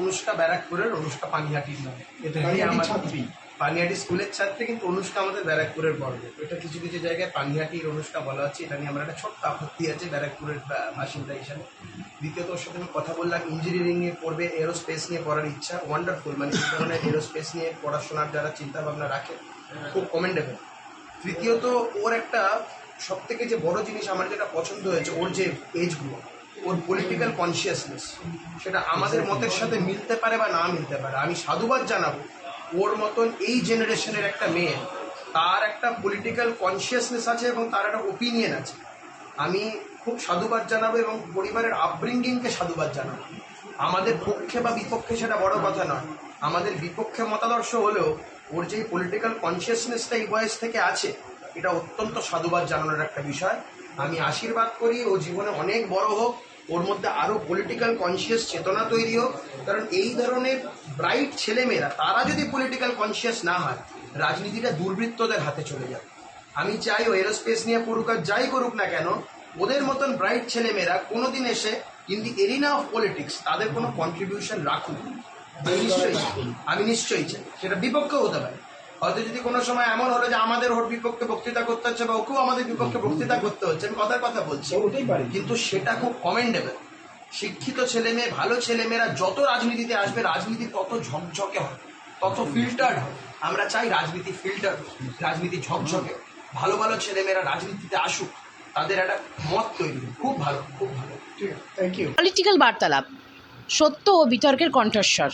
অনুষ্কা ব্যারাকপুরের, অনুষ্কা পানিহাটির নয়। এটা আমার ছাত্রী, পানিহাটি স্কুলের ছাত্রী, কিন্তু অনুষ্কা আমাদের ব্যারাকপুরের বর্গ। এটা কিছু কিছু জায়গায় পানিহাটির অনুষ্কা বলা হচ্ছে, এটা নিয়ে আমার একটা ছোট্ট আপত্তি আছে ব্যারাকপুরের বাসিন্দা হিসাবে। দ্বিতীয়ত ওর সাথে আমি কথা বললাম, ইঞ্জিনিয়ারিং নিয়ে পড়বে, এরোস্পেস নিয়ে পড়ার ইচ্ছা, ওয়ান্ডারফুল। মানে এই ধরনের এরোস্পেস নিয়ে পড়াশোনার যারা চিন্তাভাবনা রাখে খুব কমেন্ডেবল। তৃতীয়ত ওর একটা সব থেকে যে বড় জিনিস আমার যেটা পছন্দ হয়েছে, ওর যে এজ গ্রুপ, ওর পলিটিক্যাল কনসিয়াসনেস, সেটা আমাদের মতের সাথে মিলতে পারে বা না মিলতে পারে। আমি সাধুবাদ জানাবো ওর মতন এই জেনারেশনের একটা মেয়ে, তার একটা পলিটিক্যাল কনসিয়াসনেস আছে এবং তার একটা ওপিনিয়ন আছে। আমি খুব সাধুবাদ জানাবো এবং পরিবারের আপব্রিঙ্গিংকে সাধুবাদ জানাবো। আমাদের পক্ষে বা বিপক্ষে সেটা বড় কথা নয়, আমাদের বিপক্ষে মতাদর্শ হলেও ওর যে পলিটিক্যাল কনসিয়াসনেসটা এই বয়স থেকে আছে, এটা অত্যন্ত সাধুবাদ জানানোর একটা বিষয়। আমি আশীর্বাদ করি ও জীবনে অনেক বড় হোক, ওর মধ্যে আরও পলিটিক্যাল কনসিয়াস চেতনা তৈরি হোক। কারণ এই ধরনের ব্রাইট ছেলেমেয়েরা, তারা যদি পলিটিক্যাল কনসিয়াস না হয়, রাজনীতিটা দুর্বৃত্তদের হাতে চলে যাবে। আমি চাই ও এরোস্পেস নিয়ে পড়ুক আর যাই করুক না কেন, ওদের মতন ব্রাইট ছেলেমেয়েরা কোনোদিন এসে in the arena of politics তাদের কোনো কন্ট্রিবিউশন রাখুক। আমি নিশ্চয়ই চাই, সেটা বিপক্ষেও হতে পারে। হয়তো যদি কোনো সময় এমন হলো যে আমাদের ওর বিপক্ষে বক্তৃতা করতে হচ্ছে বা ওকেও আমাদের বিপক্ষে বক্তৃতা করতে হচ্ছে, আমি কথার কথা বলছি, কিন্তু সেটা খুব কমেন্ডেবল। শিক্ষিত ছেলে মেয়ে, ভালো ছেলেমেয়েরা যত রাজনীতিতে আসবে, রাজনীতি তত ঝকঝকে হবে, তত ফিল্টার্ড হবে। আমরা চাই রাজনীতি ফিল্টার, রাজনীতি ঝকঝকে, ভালো ভালো ছেলেমেয়েরা রাজনীতিতে আসুক, তাদের একটা মত তৈরি হোক। খুব ভালো, খুব ভালো। ঠিক আছে, থ্যাংক ইউ। পলিটিক্যাল বার্তালাপ, সত্য ও বিতর্কের কণ্ঠস্বর।